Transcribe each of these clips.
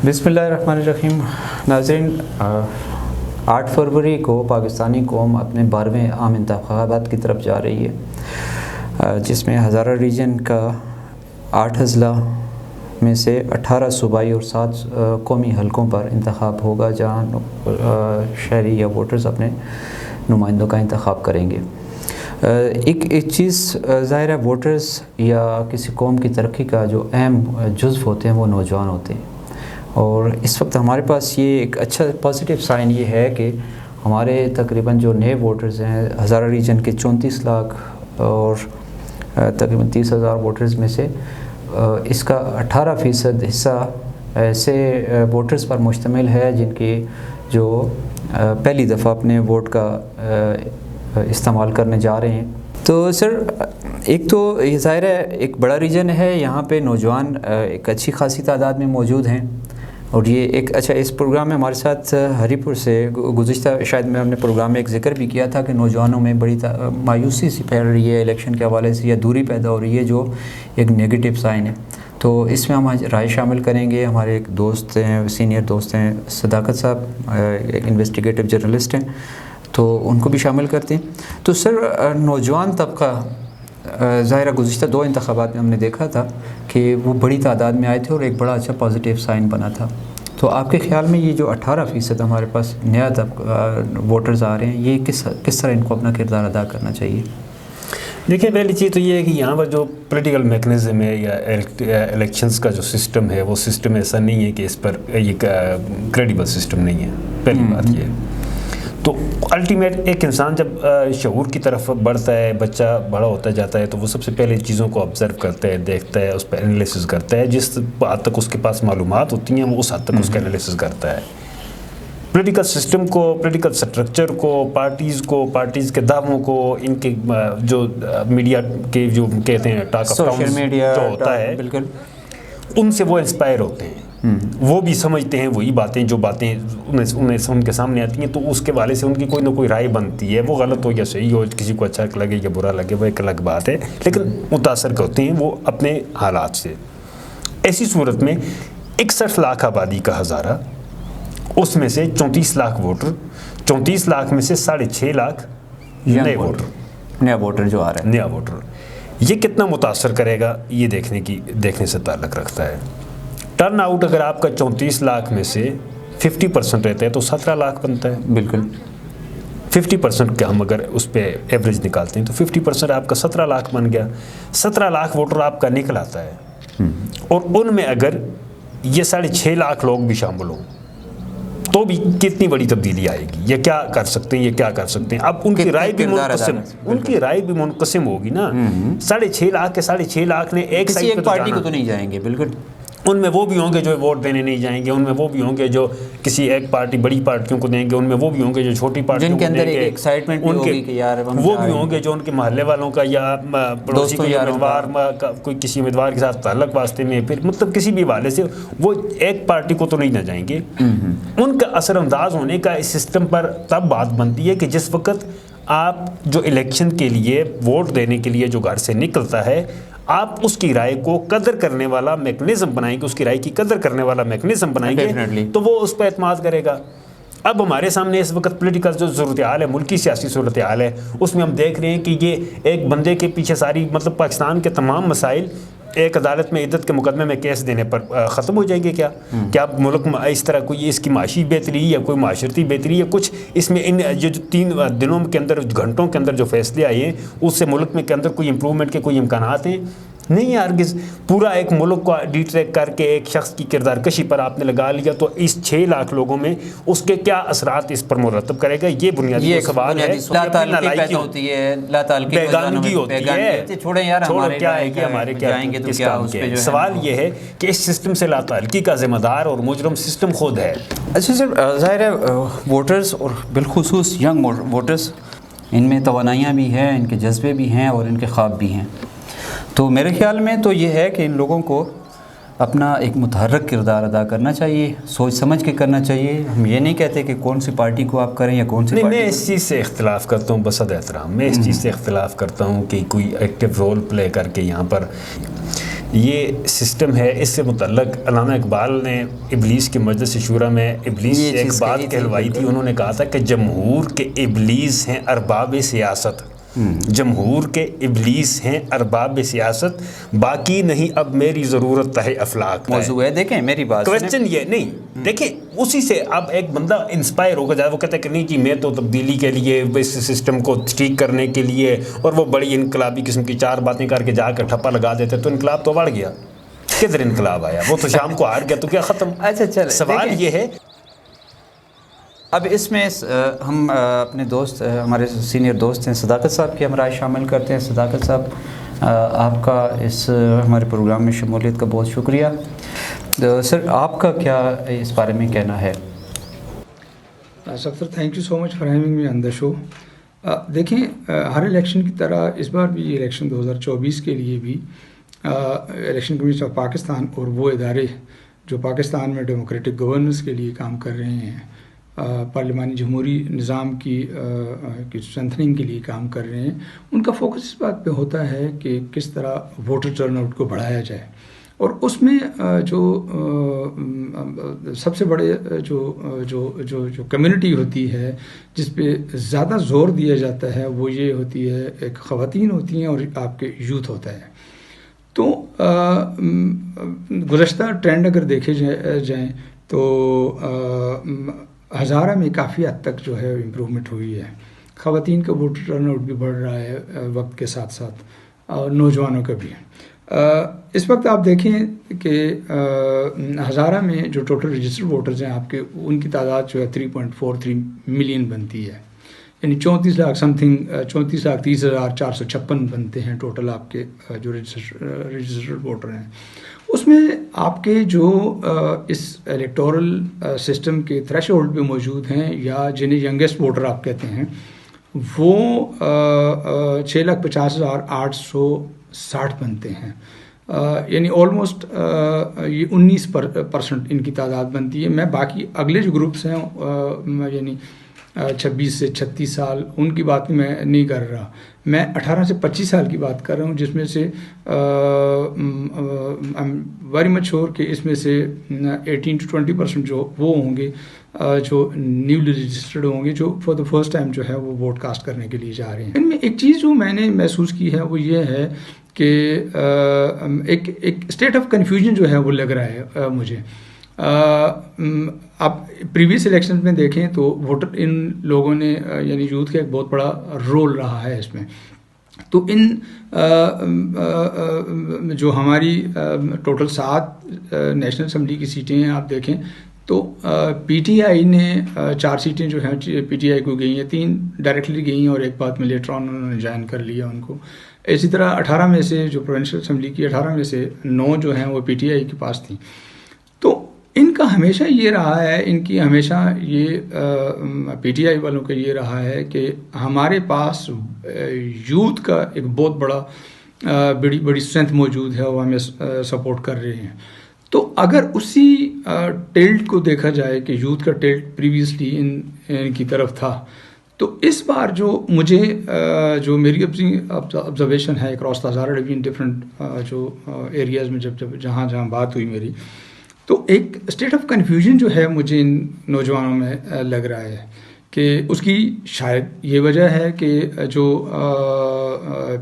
बिस्मिल्लाहिर्रहमानिर्रहीम। नाज़रीन, 8 फरवरी को पाकिस्तानी कौम अपने 12वें आम इंतखाबात की तरफ जा रही है, जिसमें हज़ारा रीजन का 8 अज़ला में से 18 सूबाई और 7 कौमी हलकों पर इंतखाब होगा, जहाँ शहरी या वोटर्स अपने नुमाइंदों का इंतखाब करेंगे। एक चीज़ ज़ाहिर है, वोटर्स या किसी कौम की तरक्की का जो अहम जुज़्व होते हैं वो नौजवान होते हैं, और इस वक्त हमारे पास ये एक अच्छा पॉजिटिव साइन ये है कि हमारे तकरीबन जो नए वोटर्स हैं, हज़ारा रीजन के 34 लाख और तकरीबन 30,000 वोटर्स में से इसका 18% हिस्सा ऐसे वोटर्स पर मुश्तमिल है जिनकी जो पहली दफ़ा अपने वोट का इस्तेमाल करने जा रहे हैं। तो सर, एक तो ये ज़ाहिर है एक बड़ा रीजन है, यहाँ पे नौजवान एक अच्छी खासी तादाद में मौजूद हैं, और ये एक अच्छा इस प्रोग्राम में हमारे साथ हरीपुर से गुज़िश्ता शायद में हमने प्रोग्राम में एक ज़िक्र भी किया था कि नौजवानों में बड़ी मायूसी सी फैल रही है इलेक्शन के हवाले से, या दूरी पैदा हो रही है, जो एक नेगेटिव साइन है। तो इसमें हम आज राय शामिल करेंगे। हमारे एक दोस्त हैं, सीनियर दोस्त हैं, सदाकत साहब, एक इन्वेस्टिगेटिव जर्नलिस्ट हैं, तो उनको भी शामिल करते हैं। तो सर, नौजवान तबका ज़ाहिर गुज़िश्ता 2 इंतखाबात में हमने देखा था कि वो बड़ी तादाद में आए थे और एक बड़ा अच्छा पॉजिटिव साइन बना था। तो आपके ख़्याल में ये जो 18% हमारे पास नया वोटर्स आ रहे हैं, ये किस तरह इनको अपना किरदार अदा करना चाहिए? देखिए, पहली चीज़ तो ये है कि यहाँ पर जो पॉलिटिकल मैकेनिज़्म है या इलेक्शंस का जो सिस्टम है, वो सिस्टम ऐसा नहीं है कि इस पर ये क्रेडिबल सिस्टम नहीं है। पहली बात ये है। तो अल्टीमेट एक इंसान जब शऊर की तरफ बढ़ता है, बच्चा बड़ा होता जाता है, तो वो सबसे पहले चीज़ों को ऑब्ज़र्व करता है, देखता है, उस पर एनालिसिस करता है। जिस हद तक उसके पास मालूमात होती हैं वो उस हद तक उसका एनालिसिस करता है। पॉलिटिकल सिस्टम को, पॉलिटिकल स्ट्रक्चर को, पार्टीज़ के दावों को, इनके जो मीडिया के जो कहते हैं टॉक ऑफ टाउन जो होता है, बिल्कुल उनसे वो इंस्पायर होते हैं। वो भी समझते हैं वही बातें, जो बातें उन्हें उनके सामने आती हैं, तो उसके वाले से उनकी कोई ना कोई राय बनती है। वो गलत हो या सही हो, किसी को अच्छा लगे या बुरा लगे, वो एक अलग बात है, लेकिन मुतासर होते हैं वो अपने हालात से। ऐसी सूरत में 61 लाख आबादी का हज़ारा, उसमें से 34 लाख वोटर, 34 लाख में से 6.5 लाख नए वोटर, नया वोटर जो आ रहा है, नया वोटर, ये कितना मुतासर करेगा, ये देखने से ताल्लुक़ रखता है। टर्न आउट अगर आपका 34 लाख में से 50% रहता है तो 17 लाख बनता है। बिल्कुल 50% का हम अगर उस पर एवरेज निकालते हैं तो 50% आपका 17 लाख बन गया। 17 लाख वोटर आपका निकल आता है, और उनमें अगर ये 6.5 लाख लोग भी शामिल हों तो भी कितनी बड़ी तब्दीली आएगी। ये क्या कर सकते हैं, अब उनकी राय भी मुनक़सिम होगी ना। 6.5 लाख के 6.5 लाख ने एक साइड पे पार्टी को तो नहीं जाएंगे, बिल्कुल उनमें वो भी होंगे जो वोट देने नहीं जाएंगे, उनमें वो भी होंगे जो किसी एक पार्टी, बड़ी पार्टियों को देंगे, उनमें वो भी होंगे जो छोटी पार्टियों को देंगे, एक एक्साइटमेंट होगी कि यार वो भी होंगे जो उनके मोहल्ले वालों का या पड़ोसी के उम्मीदवार कोई किसी उम्मीदवार के साथ ताल्लुक वास्ते में, फिर मतलब किसी भी हवाले से वो एक पार्टी को तो नहीं ना जाएंगे। उनका असरअंदाज होने का इस सिस्टम पर तब बात बनती है कि जिस वक्त आप जो इलेक्शन के लिए वोट देने के लिए जो घर से निकलता है, आप उसकी राय को कदर करने वाला मैकेनिज्म बनाएंगे, उसकी राय की कदर करने वाला मैकेनिज्म बनाएंगे, तो वो उस पर एतमाद करेगा। अब हमारे सामने इस वक्त पॉलिटिकल जो सूरत हाल है, मुल्की सियासी सूरत हाल है, उसमें हम देख रहे हैं कि ये एक बंदे के पीछे सारी मतलब पाकिस्तान के तमाम मसाइल एक अदालत में इद्दत के मुकदमे में केस देने पर ख़त्म हो जाएंगे। क्या मुल्क में इस तरह कोई इसकी माशी बेहतरी या कोई माशरती बेहतरी या कुछ इसमें इन जो 3 दिनों के अंदर, घंटों के अंदर जो फैसले आए हैं, उससे मुल्क में के अंदर कोई इम्प्रूवमेंट के कोई इम्कानात हैं? नहीं है हरगिज़। पूरा एक मुल्क को डिट्रैक करके एक शख्स की किरदार कशी पर आपने लगा लिया, तो इस 6 लाख लोगों में उसके क्या असरात इस पर मुरतब करेगा, ये बुनियादी सवाल है। बेगानगी होती है, छोड़े यार, क्या है कि हमारे क्या सवाल ये है कि इस सिस्टम से लाताल्लुकी का ज़िम्मेदार और मुजरम सिस्टम खुद है। अच्छा सर, ज़ाहिर है वोटर्स और बिलखुसूस यंग वोटर्स, इनमें तवानाइयाँ भी हैं, इनके जज्बे भी हैं और इनके ख्वाब भी हैं। तो मेरे ख़्याल में तो ये है कि इन लोगों को अपना एक मुतहर्रिक किरदार अदा करना चाहिए, सोच समझ के करना चाहिए। हम ये नहीं कहते कि कौन सी पार्टी को आप करें या कौन सी पार्टी। मैं इस चीज़ से इख्तिलाफ़ करता हूँ, बसद एहतराम मैं इस चीज़ से इख्तिलाफ़ करता हूँ कि कोई एक्टिव रोल प्ले करके यहाँ पर یہ سسٹم ہے. اس سے متعلق علامہ اقبال نے ابلیس کے مجلس شورا میں ابلیس سے ایک بات کہلوائی تھی. انہوں نے کہا تھا کہ جمہور کے ابلیس ہیں ارباب سیاست, جمہور کے ابلیس ہیں ارباب سیاست, باقی نہیں اب میری ضرورت ہے افلاک. موضوع ہے, دیکھیں میری بات, کویسچن یہ نہیں, دیکھیں اسی سے اب ایک بندہ انسپائر ہو جائے, وہ کہتا ہے کہ نہیں جی میں تو تبدیلی کے لیے اس سسٹم کو ٹھیک کرنے کے لیے, اور وہ بڑی انقلابی قسم کی 4 باتیں کر کے جا کر ٹھپا لگا دیتے, تو انقلاب تو بڑھ گیا. کدھر انقلاب آیا؟ وہ تو شام کو ہار گیا, تو کیا ختم؟ اچھا چلے, سوال یہ ہے. اب اس میں ہم اپنے دوست, ہمارے سینئر دوست ہیں صداقت صاحب کی ہم رائے شامل کرتے ہیں. صداقت صاحب, آپ کا اس ہمارے پروگرام میں شمولیت کا بہت شکریہ. سر آپ کا کیا اس بارے میں کہنا ہے؟ Sir thank you so much for having me on the show. دیکھیں ہر الیکشن کی طرح اس بار بھی یہ الیکشن 2024 کے لیے بھی الیکشن کمیشن آف پاکستان اور وہ ادارے جو پاکستان میں ڈیموکریٹک گورننس کے لیے کام کر رہے ہیں, پارلیمانی جمہوری نظام کی اسٹرینتھننگ کے لیے کام کر رہے ہیں, ان کا فوکس اس بات پہ ہوتا ہے کہ کس طرح ووٹر ٹرن آؤٹ کو بڑھایا جائے. اور اس میں جو سب سے بڑے جو کمیونٹی ہوتی ہے جس پہ زیادہ زور دیا جاتا ہے وہ یہ ہوتی ہے, ایک خواتین ہوتی ہیں اور آپ کے یوتھ ہوتا ہے. تو گزشتہ ٹرینڈ اگر دیکھے جائیں تو ہزارہ میں کافی حد تک جو ہے امپرومنٹ ہوئی ہے. خواتین کا ووٹر ٹرن آؤٹ بھی بڑھ رہا ہے وقت کے ساتھ ساتھ, اور نوجوانوں کا بھی. اس وقت آپ دیکھیں کہ ہزارہ میں جو ٹوٹل رجسٹرڈ ووٹرز ہیں آپ کے, ان کی تعداد جو ہے 3.43 ملین بنتی ہے, یعنی 34 لاکھ سم تھنگ 34,30,456 بنتے ہیں ٹوٹل آپ کے جو رجسٹرڈ ووٹر ہیں. اس میں آپ کے جو اس الیکٹورل سسٹم کے تھریش ہولڈ پہ موجود ہیں, یا جنہیں ینگیسٹ ووٹر آپ کہتے ہیں, وہ 6,50,860 بنتے ہیں. یعنی آلموسٹ یہ 19% ان کی تعداد بنتی ہے. میں باقی اگلے جو گروپس ہیں یعنی 26 سے 36 سال ان کی بات میں نہیں کر رہا, میں 18 سے 25 سال کی بات کر رہا ہوں, جس میں سے ویری مچ شور کہ اس میں سے 18 to 20% جو وہ ہوں گے جو نیولی رجسٹرڈ ہوں گے, جو فار دا فرسٹ ٹائم جو ہے وہ ووٹ کاسٹ کرنے کے لیے جا رہے ہیں. ان میں ایک چیز جو میں نے محسوس کی ہے وہ یہ ہے کہ ایک اسٹیٹ آف کنفیوژن جو ہے وہ لگ رہا ہے مجھے. آپ پریویس الیکشن میں دیکھیں تو ووٹر ان لوگوں نے یعنی یوتھ کا ایک بہت بڑا رول رہا ہے اس میں. تو ان جو ہماری ٹوٹل 7 نیشنل اسمبلی کی سیٹیں ہیں آپ دیکھیں تو پی ٹی آئی نے 4 سیٹیں جو ہیں پی ٹی آئی کو گئی ہیں, 3 ڈائریکٹلی گئی ہیں اور ایک بعد میں لیٹر آن انہوں نے جوائن کر لیا ان کو. اسی طرح 18 میں سے جو پروونشل اسمبلی کی 18 میں سے 9 جو ہیں وہ پی ٹی آئی کے پاس تھیں. تو ان کا ہمیشہ یہ رہا ہے, ان کی ہمیشہ یہ پی ٹی آئی والوں کا یہ رہا ہے کہ ہمارے پاس یوتھ کا ایک بہت بڑی اسٹرینتھ موجود ہے, وہ ہمیں سپورٹ کر رہے ہیں. تو اگر اسی ٹلٹ کو دیکھا جائے کہ یوتھ کا ٹلٹ پریویسلی ان کی طرف تھا, تو اس بار جو میری آبزرویشن ہے across the Hazara division different جو ایریاز میں جہاں بات ہوئی میری, تو ایک اسٹیٹ آف کنفیوژن جو ہے مجھے ان نوجوانوں میں لگ رہا ہے کہ اس کی شاید یہ وجہ ہے کہ جو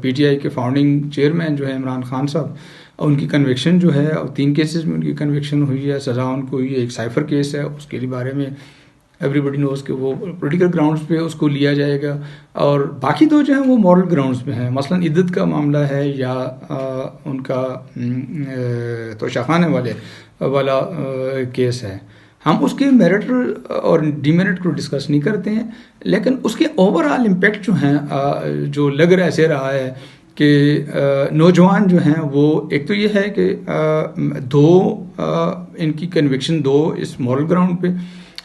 پی ٹی آئی کے فاؤنڈنگ چیئرمین جو ہے عمران خان صاحب, ان کی کنوکشن جو ہے 3 کیسز میں ان کی کنوکشن ہوئی ہے, سزا ان کو ہوئی ہے. ایک سائفر کیس ہے, اس کے بارے میں ایوری بڈی نوز کہ وہ پولیٹیکل گراؤنڈز پہ اس کو لیا جائے گا, اور باقی 2 جو ہیں وہ مورل گراؤنڈز پہ ہیں. مثلا عدت کا معاملہ ہے یا ان کا توشہ خانے والا کیس ہے. ہم اس کے میرٹ اور ڈی میرٹ کو ڈسکس نہیں کرتے ہیں, لیکن اس کے اوور آل امپیکٹ جو ہیں جو لگ رہا ایسے رہا ہے کہ نوجوان جو ہیں وہ ایک تو یہ ہے کہ 2 ان کی کنوکشن 2 اس مورل گراؤنڈ پہ,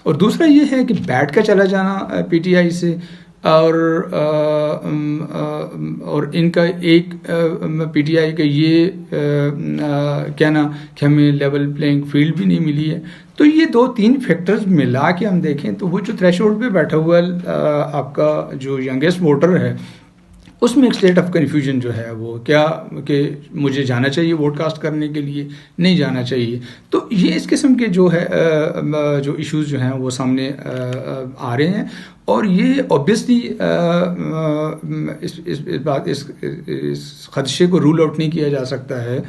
اور دوسرا یہ ہے کہ بیٹھ کا چلا جانا پی ٹی آئی سے, اور ان کا ایک پی ٹی آئی کا یہ کہنا کہ ہمیں لیول پلینگ فیلڈ بھی نہیں ملی ہے. تو یہ 2-3 فیکٹرز ملا کے ہم دیکھیں تو وہ جو تھریش ہولڈ پہ بیٹھا ہوا آپ کا جو ینگیسٹ ووٹر ہے اس میں ایک اسٹیٹ آف کنفیوژن جو ہے وہ کیا کہ مجھے جانا چاہیے ووٹ کاسٹ کرنے کے لیے, نہیں جانا چاہیے. تو یہ اس قسم کے جو ہے جو ایشوز جو ہیں وہ سامنے آ رہے ہیں, اور یہ اوبیسلی اس خدشے کو رول آؤٹ نہیں کیا جا سکتا ہے,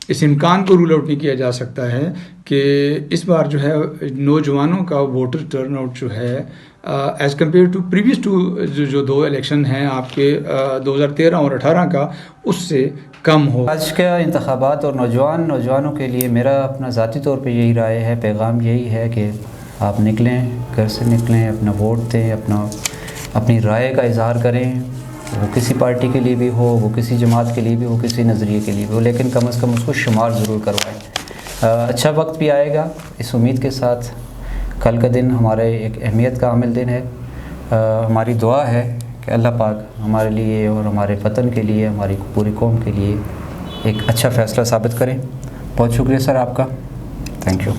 اس امکان کو رول آؤٹ نہیں کیا جا سکتا ہے کہ اس بار جو ہے نوجوانوں کا ووٹر ٹرن آؤٹ جو ہے as compare to previous to جو 2 الیکشن ہیں آپ کے 2013 اور 18 کا, اس سے کم ہو. آج کے انتخابات اور نوجوانوں کے لیے میرا اپنا ذاتی طور پہ یہی رائے ہے, پیغام یہی ہے کہ آپ نکلیں, گھر سے نکلیں, اپنا ووٹ دیں, اپنی رائے کا اظہار کریں, وہ کسی پارٹی کے لیے بھی ہو, وہ کسی جماعت کے لیے بھی ہو, کسی نظریے کے لیے بھی ہو, لیکن کم از کم اس کو شمار ضرور کروائیں. اچھا وقت بھی آئے گا اس امید کے ساتھ. کل کا دن ہمارے ایک اہمیت کا عامل دن ہے. ہماری دعا ہے کہ اللہ پاک ہمارے لیے اور ہمارے وطن کے لیے, ہماری پوری قوم کے لیے ایک اچھا فیصلہ ثابت کریں. بہت شکریہ سر آپ کا. Thank you.